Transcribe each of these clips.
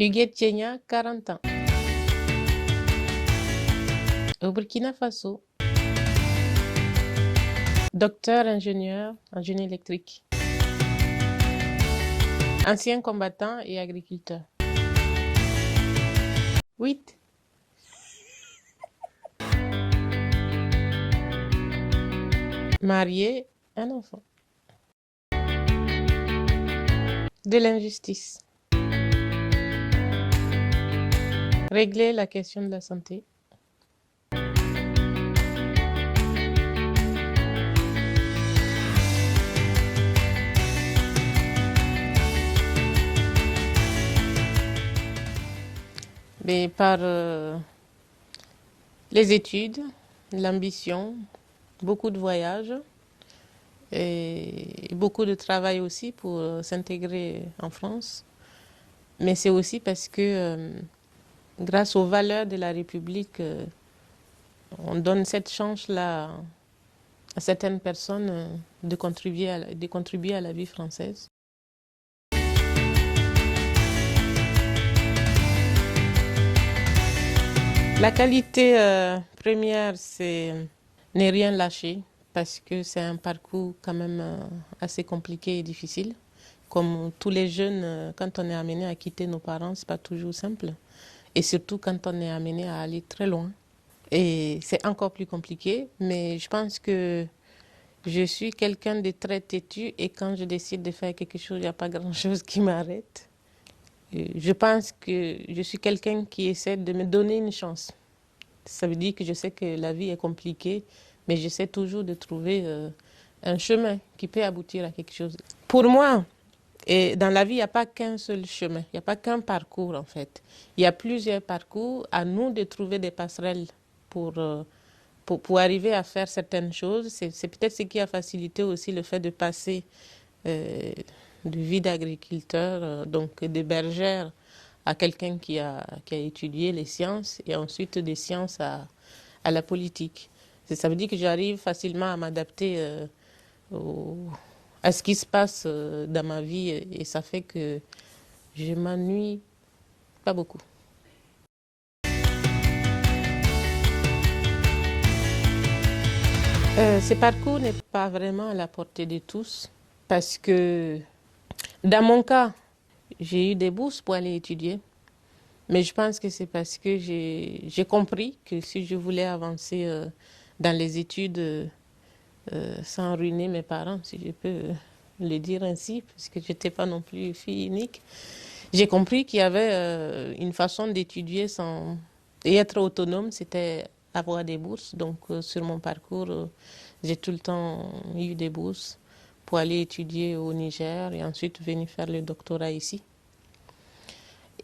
Huguette Kenya, 40 ans. Au Burkina Faso, docteur ingénieur en génie électrique. Ancien combattant et agriculteur. 8. Marié, un enfant. De l'injustice. Régler la question de la santé. Mais par les études, l'ambition, beaucoup de voyages et beaucoup de travail aussi pour s'intégrer en France. Mais c'est aussi parce que grâce aux valeurs de la République, on donne cette chance-là à certaines personnes de contribuer à la vie française. La qualité première, c'est ne rien lâcher, parce que c'est un parcours quand même assez compliqué et difficile. Comme tous les jeunes, quand on est amené à quitter nos parents, c'est pas toujours simple. Et surtout quand on est amené à aller très loin. Et c'est encore plus compliqué, mais je pense que je suis quelqu'un de très têtu et quand je décide de faire quelque chose, il n'y a pas grand-chose qui m'arrête. Je pense que je suis quelqu'un qui essaie de me donner une chance. Ça veut dire que je sais que la vie est compliquée, mais j'essaie toujours de trouver un chemin qui peut aboutir à quelque chose. Pour moi, et dans la vie, il n'y a pas qu'un seul chemin, il n'y a pas qu'un parcours en fait. Il y a plusieurs parcours, à nous de trouver des passerelles pour arriver à faire certaines choses. C'est peut-être ce qui a facilité aussi le fait de passer de vie d'agriculteur, donc de bergère, à quelqu'un qui a étudié les sciences et ensuite des sciences à la politique. Ça veut dire que j'arrive facilement à m'adapter à ce qui se passe dans ma vie et ça fait que je m'ennuie pas beaucoup. Ce parcours n'est pas vraiment à la portée de tous parce que dans mon cas, j'ai eu des bourses pour aller étudier, mais je pense que c'est parce que j'ai compris que si je voulais avancer dans les études sans ruiner mes parents, si je peux le dire ainsi, parce que je n'étais pas non plus fille unique, j'ai compris qu'il y avait une façon d'étudier sans et être autonome, c'était avoir des bourses. Donc sur mon parcours, j'ai tout le temps eu des bourses pour aller étudier au Niger et ensuite venir faire le doctorat ici.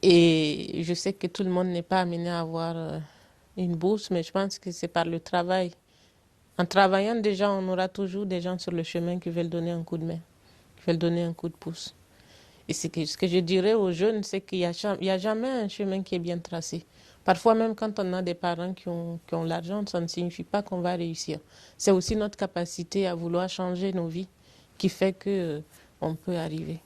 Et je sais que tout le monde n'est pas amené à avoir une bourse, mais je pense que c'est par le travail. En travaillant déjà, on aura toujours des gens sur le chemin qui veulent donner un coup de main, qui veulent donner un coup de pouce. Et ce que je dirais aux jeunes, c'est qu'il n'y a jamais un chemin qui est bien tracé. Parfois, même quand on a des parents qui ont l'argent, ça ne signifie pas qu'on va réussir. C'est aussi notre capacité à vouloir changer nos vies qui fait qu'on peut arriver.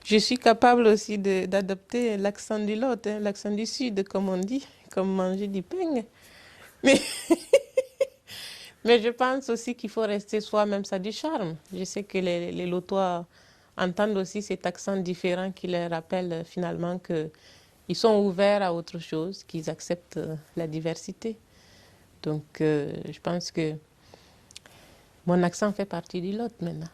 Je suis capable aussi d'adopter l'accent du Lot, hein, l'accent du Sud, comme on dit, comme manger du pain. Mais, mais je pense aussi qu'il faut rester soi-même, ça a du charme. Je sais que les Lotois entendent aussi cet accent différent qui leur rappelle finalement qu'ils sont ouverts à autre chose, qu'ils acceptent la diversité. Donc je pense que mon accent fait partie du Lot maintenant.